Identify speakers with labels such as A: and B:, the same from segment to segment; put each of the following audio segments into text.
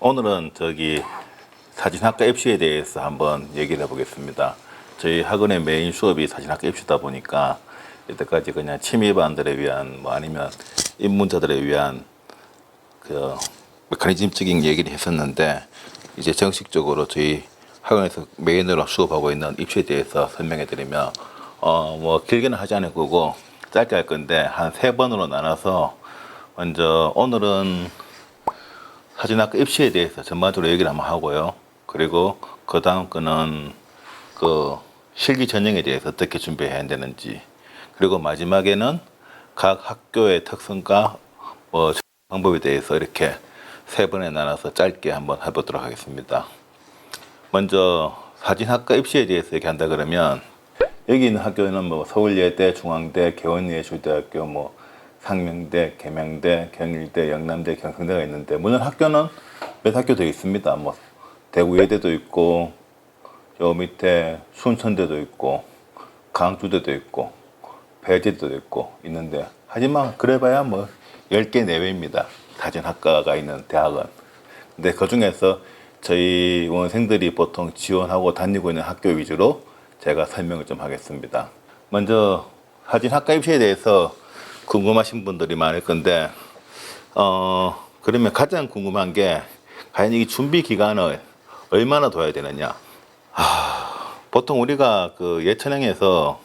A: 오늘은 사진학과 입시에 대해서 한번 얘기를 해보겠습니다. 저희 학원의 메인 수업이 사진학과 입시다 보니까 이때까지 그냥 취미반들에 위한 아니면 입문자들에 위한 그 메커니즘적인 얘기를 했었는데, 이제 정식적으로 저희 학원에서 메인으로 수업하고 있는 입시에 대해서 설명해 드리면 길게는 하지 않을 거고 짧게 할 건데 한 3번으로 나눠서, 먼저 오늘은 사진학과 입시에 대해서 전반적으로 얘기를 한번 하고요. 그리고 그 다음 거는 실기 전형에 대해서 어떻게 준비해야 되는지, 그리고 마지막에는 각 학교의 특성과 방법에 대해서 이렇게 3번에 나눠서 짧게 한번 해보도록 하겠습니다. 먼저 사진학과 입시에 대해서 얘기한다 그러면, 여기 있는 학교는 서울예대, 중앙대, 개원예술대학교, 상명대, 계명대, 경일대, 영남대, 경성대가 있는데, 물론 학교는 몇 학교 더 있습니다. 대구예대도 있고, 요 밑에 순천대도 있고, 강주대도 있고, 배제대도 있고 있는데, 하지만 그래봐야 10개 내외입니다. 사진학과가 있는 대학은. 근데 그 중에서 저희 원생들이 보통 지원하고 다니고 있는 학교 위주로 제가 설명을 좀 하겠습니다. 먼저 사진학과 입시에 대해서 궁금하신 분들이 많을 건데, 그러면 가장 궁금한 게, 과연 이 준비 기간을 얼마나 둬야 되느냐. 보통 우리가 예천행에서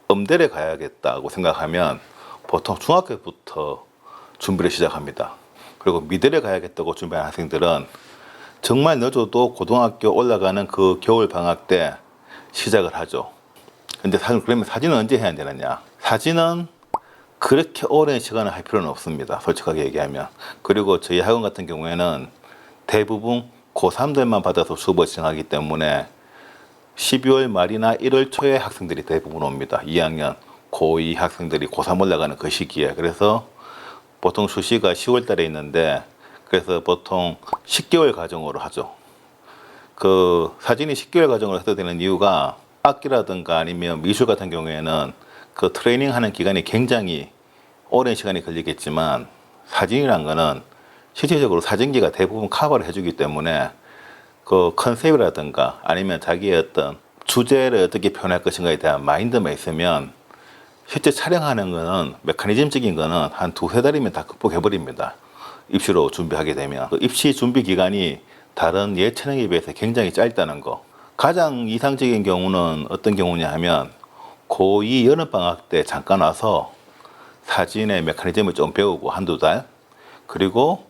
A: 음대를 가야겠다고 생각하면 보통 중학교부터 준비를 시작합니다. 그리고 미대를 가야겠다고 준비하는 학생들은 정말 늦어도 고등학교 올라가는 그 겨울 방학 때 시작을 하죠. 근데 그러면 사진은 언제 해야 되느냐? 사진은 그렇게 오랜 시간을 할 필요는 없습니다, 솔직하게 얘기하면. 그리고 저희 학원 같은 경우에는 대부분 고3들만 받아서 수업을 진행하기 때문에 12월 말이나 1월 초에 학생들이 대부분 옵니다. 2학년 고2 학생들이 고3 올라가는 그 시기에. 그래서 보통 수시가 10월 달에 있는데, 그래서 보통 10개월 과정으로 하죠. 사진이 10개월 과정으로 해도 되는 이유가, 악기라든가 아니면 미술 같은 경우에는 트레이닝 하는 기간이 굉장히 오랜 시간이 걸리겠지만, 사진이란 거는 실질적으로 사진기가 대부분 커버를 해주기 때문에 컨셉이라든가 아니면 자기의 어떤 주제를 어떻게 표현할 것인가에 대한 마인드만 있으면 실제 촬영하는 거는, 메커니즘적인 거는 한 2-3달이면 다 극복해버립니다. 입시로 준비하게 되면. 입시 준비 기간이 다른 예체능에 비해서 굉장히 짧다는 거. 가장 이상적인 경우는 어떤 경우냐 하면, 고2 여름방학 때 잠깐 와서 사진의 메커니즘을 좀 배우고 1-2달, 그리고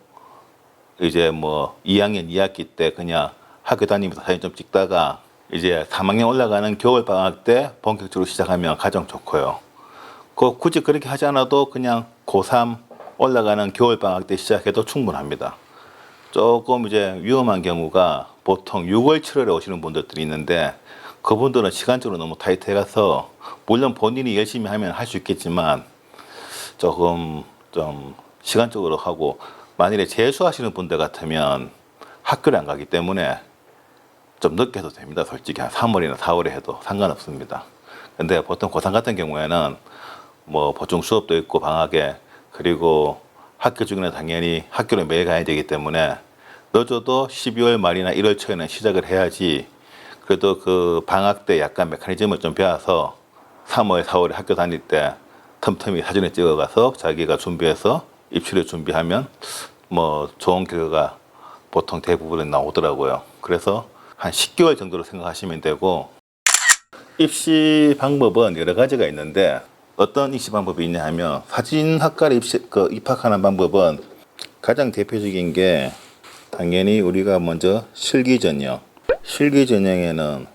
A: 이제 2학년 2학기 때 그냥 학교 다니면서 사진 좀 찍다가 이제 3학년 올라가는 겨울방학 때 본격적으로 시작하면 가장 좋고요. 굳이 그렇게 하지 않아도 그냥 고3 올라가는 겨울방학 때 시작해도 충분합니다. 조금 이제 위험한 경우가, 보통 6월, 7월에 오시는 분들이 있는데, 그분들은 시간적으로 너무 타이트해가서, 물론 본인이 열심히 하면 할 수 있겠지만 조금 좀 시간적으로 하고, 만일에 재수하시는 분들 같으면 학교를 안 가기 때문에 좀 늦게 해도 됩니다. 솔직히 한 3월이나 4월에 해도 상관없습니다. 근데 보통 고3 같은 경우에는 보충 수업도 있고 방학에, 그리고 학교 중에는 당연히 학교를 매일 가야 되기 때문에 늦어도 12월 말이나 1월 초에는 시작을 해야지, 그래도 방학 때 약간 메커니즘을 좀 배워서 3월, 4월에 학교 다닐 때 틈틈이 사진을 찍어가서 자기가 준비해서 입시를 준비하면 좋은 결과가 보통 대부분 나오더라고요. 그래서 한 10개월 정도로 생각하시면 되고, 입시 방법은 여러 가지가 있는데, 어떤 입시 방법이 있냐 하면, 사진학과를 입학하는 방법은 가장 대표적인 게 당연히 우리가 먼저 실기전형. 실기전형에는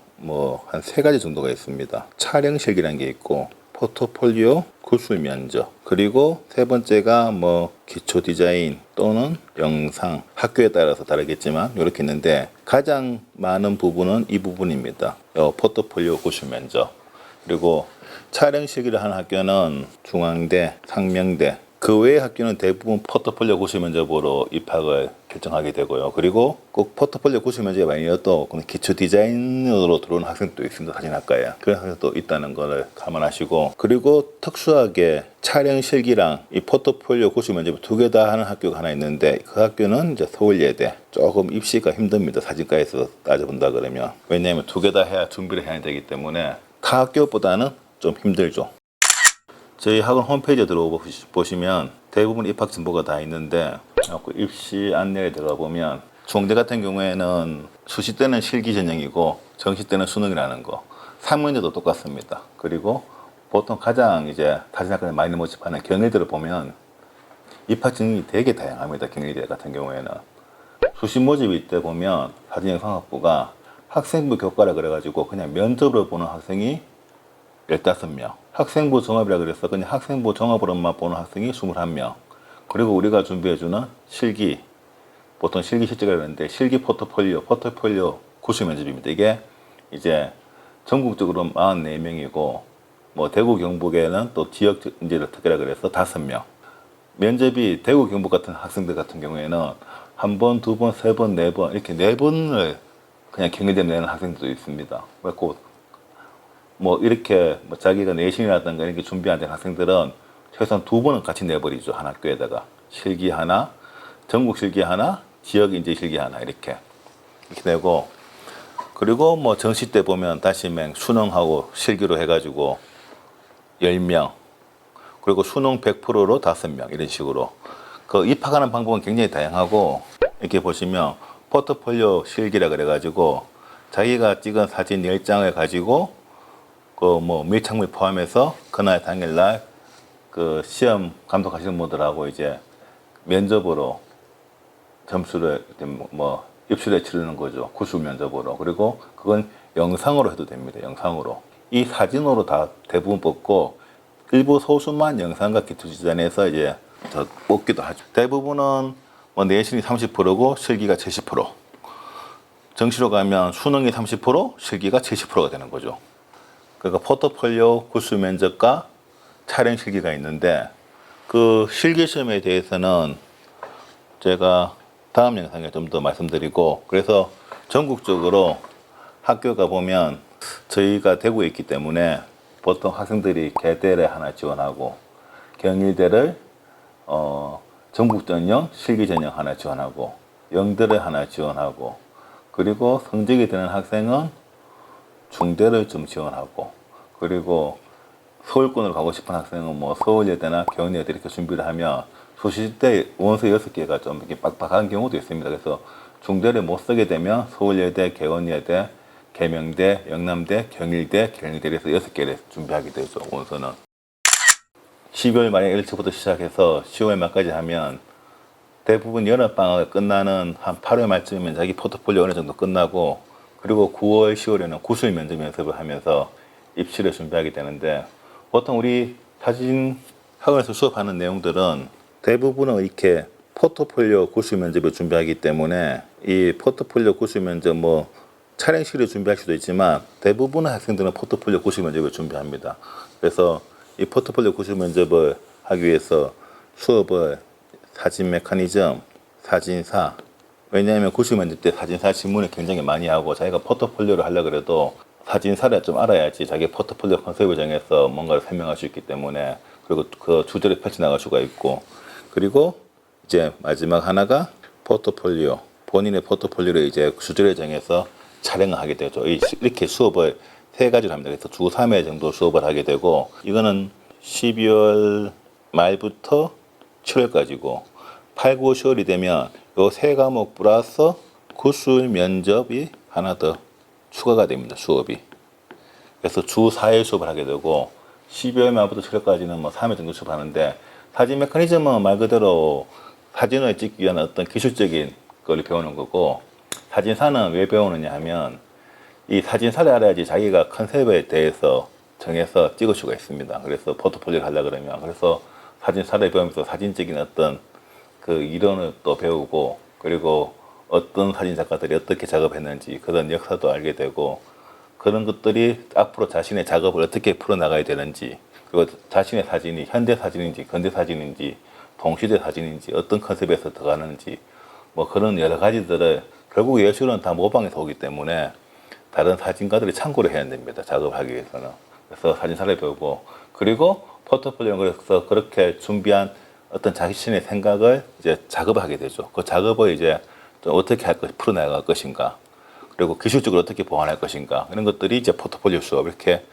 A: 한 3가지 정도가 있습니다. 촬영 실기라는 게 있고, 포트폴리오, 구술 면접, 그리고 3번째가 기초 디자인 또는 영상, 학교에 따라서 다르겠지만 이렇게 있는데, 가장 많은 부분은 이 부분입니다. 포트폴리오, 구술 면접. 그리고 촬영 실기를 하는 학교는 중앙대, 상명대, 그 외의 학교는 대부분 포트폴리오 구술 면접으로 입학을 결정하게 되고요. 그리고 꼭 포트폴리오 구술 면접이 아니어도 기초 디자인으로 들어오는 학생도 있습니다. 사진학과에. 그런 학생도 있다는 걸 감안하시고, 그리고 특수하게 촬영 실기랑 이 포트폴리오 구술 면접 두 개 다 하는 학교가 하나 있는데, 그 학교는 이제 서울예대. 조금 입시가 힘듭니다. 사진과에서 따져본다 그러면. 왜냐하면 두 개 다 해야 준비를 해야 되기 때문에 타 학교보다는 좀 힘들죠. 저희 학원 홈페이지에 들어보시면 대부분 입학 정보가 다 있는데, 입시 안내에 들어가보면 중대 같은 경우에는 수시 때는 실기 전형이고 정시 때는 수능이라는 거, 3문제도 똑같습니다. 그리고 보통 가장 이제 사진학과에 많이 모집하는 경희대를 보면 입학 전형이 되게 다양합니다. 경희대 같은 경우에는 수시 모집일 때 보면 사진영상학부가 학생부 교과라 그래가지고 그냥 면접으로 보는 학생이 15명, 학생부 종합이라 그래서 그냥 학생부 종합으로만 보는 학생이 21명, 그리고 우리가 준비해주는 실기, 보통 실기 실제가 되는데 실기 포트폴리오 구술 면접입니다. 이게 이제 전국적으로 44명이고, 뭐 대구 경북에는 또 지역 인재를 특기라 그래서 5명. 면접이 대구 경북 같은 학생들 같은 경우에는 한 번, 두 번, 세 번, 네 번 이렇게 4번을 그냥 경희대 내는 학생들도 있습니다. 그래서 뭐 이렇게 뭐 자기가 내신이라든가 이렇게 준비 안 된 학생들은 최소한 2번은 같이 내버리죠. 한 학교에다가 실기 하나, 전국 실기 하나, 지역 인재 실기 하나 이렇게 내고, 그리고 뭐 정시 때 보면 다시 수능하고 실기로 해가지고 10명, 그리고 수능 100%로 5명 이런 식으로. 그 입학하는 방법은 굉장히 다양하고, 이렇게 보시면 포트폴리오 실기라 그래가지고 자기가 찍은 사진 10장을 가지고 그 뭐 밀착물 포함해서 그날 당일날 그 시험 감독하시는 분들하고 이제 면접으로 점수를 뭐 입술에 치르는 거죠. 구술 면접으로. 그리고 그건 영상으로 해도 됩니다. 영상으로. 이 사진으로 다 대부분 뽑고 일부 소수만 영상과 기초 디자인에서 이제 더 뽑기도 하죠. 대부분은 뭐 내신이 30%고 실기가 70%. 정시로 가면 수능이 30%, 실기가 70%가 되는 거죠. 그러니까 포트폴리오 구술 면접과 촬영 실기가 있는데, 그 실기 시험에 대해서는 제가 다음 영상에 좀 더 말씀드리고, 그래서 전국적으로 학교가 보면 저희가 대구에 있기 때문에 보통 학생들이 개대를 하나 지원하고, 경희대를 전국 전형, 실기 전형 하나 지원하고, 영대를 하나 지원하고, 그리고 성적이 되는 학생은 중대를 좀 지원하고, 그리고 서울권으로 가고 싶은 학생은 뭐 서울예대나 경희예대 이렇게 준비를 하면 수시 때 원서 6개가 좀 이렇게 빡빡한 경우도 있습니다. 그래서 중대를 못 쓰게 되면 서울예대, 개원예대, 계명대, 영남대, 경일대, 경희대에서 6개를 준비하게 되죠. 원서는 12월 말 1일부터 시작해서 10월 말까지 하면 대부분 여름방학이 끝나는 한 8월 말쯤이면 자기 포트폴리오 어느 정도 끝나고, 그리고 9월, 10월에는 구술 면접 연습을 하면서 입시를 준비하게 되는데, 보통 우리 사진 학원에서 수업하는 내용들은 대부분은 이렇게 포트폴리오 구술 면접을 준비하기 때문에, 이 포트폴리오 구술 면접 뭐 촬영실을 준비할 수도 있지만 대부분의 학생들은 포트폴리오 구술 면접을 준비합니다. 그래서 이 포트폴리오 구술 면접을 하기 위해서 수업을 사진 메커니즘, 사진사, 왜냐하면 구술 면접 때 사진사 질문을 굉장히 많이 하고, 자기가 포트폴리오를 하려고 해도 사진사를 좀 알아야지 자기 포트폴리오 컨셉을 정해서 뭔가를 설명할 수 있기 때문에, 그리고 그 주제를 펼쳐나갈 수가 있고, 그리고 이제 마지막 하나가 포트폴리오, 본인의 포트폴리오를 이제 주제를 정해서 촬영을 하게 되죠. 이렇게 수업을 3가지로 합니다. 그래서 주 3회 정도 수업을 하게 되고, 이거는 12월 말부터 7월까지고, 8, 9, 10월이 되면 요 3과목 플러스 구술 면접이 하나 더 추가가 됩니다. 수업이. 그래서 주 4회 수업을 하게 되고, 12월 말부터 7월까지는 뭐 3회 정도 수업하는데, 사진 메커니즘은 말 그대로 사진을 찍기 위한 어떤 기술적인 걸 배우는 거고, 사진사는 왜 배우느냐 하면 이 사진사를 알아야지 자기가 컨셉에 대해서 정해서 찍을 수가 있습니다. 그래서 포트폴리오를 하려고 그러면, 그래서 사진사를 배우면서 사진적인 어떤 그 이론을 또 배우고, 그리고 어떤 사진 작가들이 어떻게 작업했는지 그런 역사도 알게 되고, 그런 것들이 앞으로 자신의 작업을 어떻게 풀어나가야 되는지, 그리고 자신의 사진이 현대 사진인지 근대 사진인지 동시대 사진인지 어떤 컨셉에서 들어가는지 뭐 그런 여러 가지들을 결국 예술은 다 모방해서 오기 때문에 다른 사진가들이 참고를 해야 됩니다. 작업하기 위해서는. 그래서 사진사를 배우고 그리고 포트폴리오는 그래서 그렇게 준비한 어떤 자신의 생각을 이제 작업하게 되죠. 그 작업을 이제 좀 어떻게 할 것, 풀어나갈 것인가. 그리고 기술적으로 어떻게 보완할 것인가. 이런 것들이 이제 포트폴리오 수업 이렇게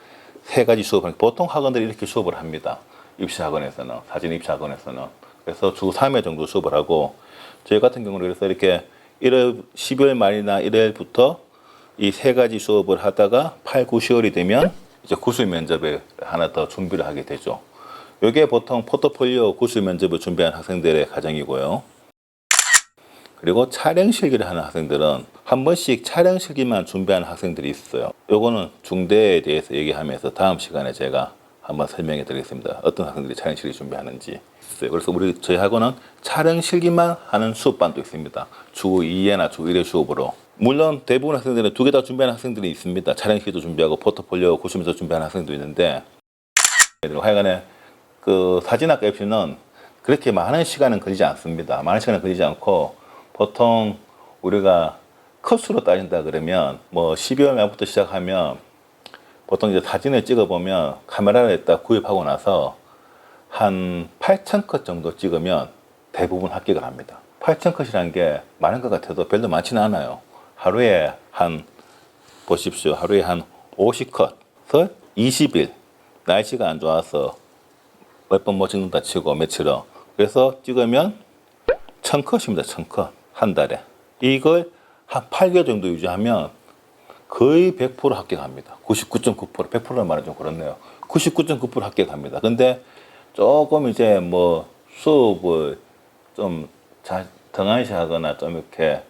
A: 세 가지 수업을 보통 학원들이 이렇게 수업을 합니다. 입시학원에서는 사진 입시학원에서는 그래서 주 3회 정도 수업을 하고 저희 같은 경우는 그래서 이렇게 12월 말이나 1월부터 이 세 가지 수업을 하다가 8, 9, 10월이 되면 이제 구술 면접에 하나 더 준비를 하게 되죠. 이게 보통 포트폴리오 구술 면접을 준비한 학생들의 과정이고요. 그리고 촬영 실기를 하는 학생들은 한 번씩 촬영 실기만 준비하는 학생들이 있어요. 요거는 중대에 대해서 얘기하면서 다음 시간에 제가 한번 설명해 드리겠습니다. 어떤 학생들이 촬영 실기 준비하는지 있어요. 그래서 저희 학원은 촬영 실기만 하는 수업반도 있습니다. 주 2회나 주 1회 수업으로. 물론 대부분 학생들은 두 개 다 준비하는 학생들이 있습니다. 촬영 실기도 준비하고 포트폴리오 구술면접 준비하는 학생도 있는데 하여간에 그 사진학과 입시는 그렇게 많은 시간은 걸리지 않습니다. 많은 시간은 걸리지 않고 보통 우리가 컷수로 따진다 그러면 뭐 12월 말부터 시작하면 보통 이제 사진을 찍어보면 카메라를 딱 구입하고 나서 한 8,000컷 정도 찍으면 대부분 합격을 합니다. 8,000컷이라는 게 많은 것 같아도 별로 많지는 않아요. 하루에 한 보십시오. 하루에 한 50컷을 20일 날씨가 안 좋아서 몇 번 못 찍는다 치고 며칠은 그래서 찍으면 1,000컷입니다. 1,000컷 한 달에 이걸 한 8개월 정도 유지하면 거의 100% 합격합니다. 99.9% 100%란 말은 좀 그렇네요. 99.9% 합격합니다. 근데 조금 이제 뭐 수업을 좀 등한시 하거나 좀 이렇게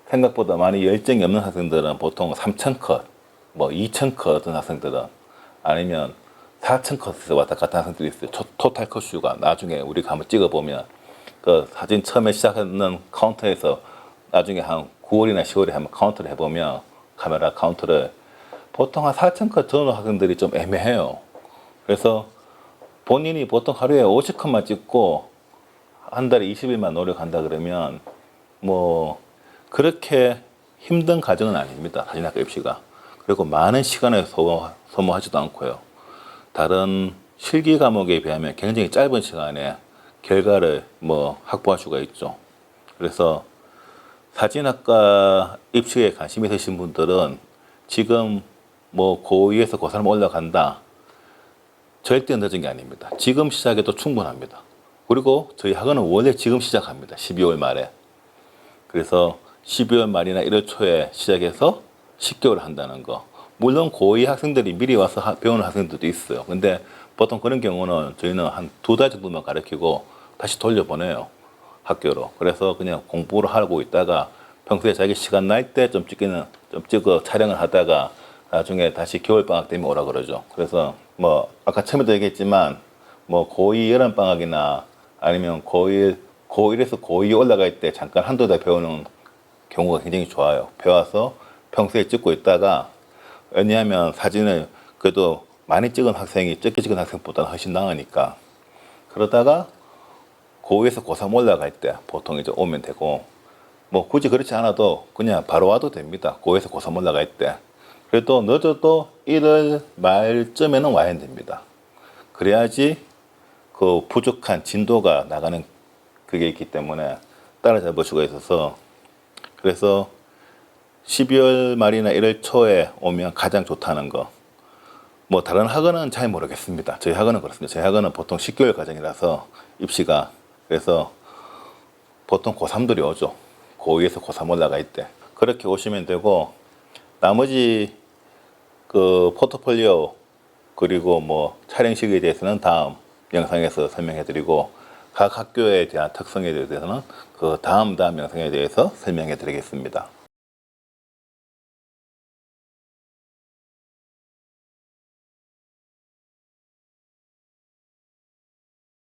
A: 생각보다 많이 열정이 없는 학생들은 보통 3,000컷, 뭐 2,000컷 어떤 학생들은 아니면 4,000컷에서 왔다 갔다 하는 학생들이 있어요. 토탈 컷 수가 나중에 우리가 한번 찍어보면 그 사진 처음에 시작하는 카운터에서 나중에 한 9월이나 10월에 한번 카운트를 해보면 카메라 카운트를 보통 한 4,000컷 전후 학생들이 좀 애매해요. 그래서 본인이 보통 하루에 50컷만 찍고 한 달에 20일만 노력한다 그러면 뭐 그렇게 힘든 과정은 아닙니다. 사진학과 입시가. 그리고 많은 시간을 소모하지도 않고요. 다른 실기 과목에 비하면 굉장히 짧은 시간에 결과를 뭐 확보할 수가 있죠. 그래서 사진학과 입시에 관심 있으신 분들은 지금 뭐 고2에서 고3 올라간다. 절대 늦은 게 아닙니다. 지금 시작해도 충분합니다. 그리고 저희 학원은 원래 지금 시작합니다. 12월 말에. 그래서 12월 말이나 1월 초에 시작해서 10개월 한다는 거. 물론 고2 학생들이 미리 와서 배우는 학생들도 있어요. 근데 보통 그런 경우는 저희는 한 2달 정도만 가르치고 다시 돌려보내요. 학교로. 그래서 그냥 공부를 하고 있다가 평소에 자기 시간 날 때 좀 찍어 촬영을 하다가 나중에 다시 겨울방학 되면 오라 그러죠. 그래서 뭐 아까 처음에도 얘기했지만 뭐 고2 여름방학이나 아니면 고1에서 고2 올라갈 때 잠깐 한두 달 배우는 경우가 굉장히 좋아요. 배워서 평소에 찍고 있다가 왜냐하면 사진을 그래도 많이 찍은 학생이 적게 찍은 학생보다는 훨씬 나으니까 그러다가 고2에서 고3 올라갈 때 보통 이제 오면 되고 뭐 굳이 그렇지 않아도 그냥 바로 와도 됩니다. 고2에서 고3 올라갈 때 그래도 늦어도 1월 말쯤에는 와야 됩니다. 그래야지 그 부족한 진도가 나가는 그게 있기 때문에 따라잡을 수가 있어서 그래서 12월 말이나 1월 초에 오면 가장 좋다는 거. 뭐 다른 학원은 잘 모르겠습니다. 저희 학원은 그렇습니다. 저희 학원은 보통 10개월 과정이라서 입시가 그래서 보통 고3들이 오죠. 고2에서 고3 올라갈 때 그렇게 오시면 되고 나머지 그 포트폴리오 그리고 뭐 촬영 시기에 대해서는 다음 영상에서 설명해 드리고 각 학교에 대한 특성에 대해서는 그 다음 영상에 대해서 설명해 드리겠습니다.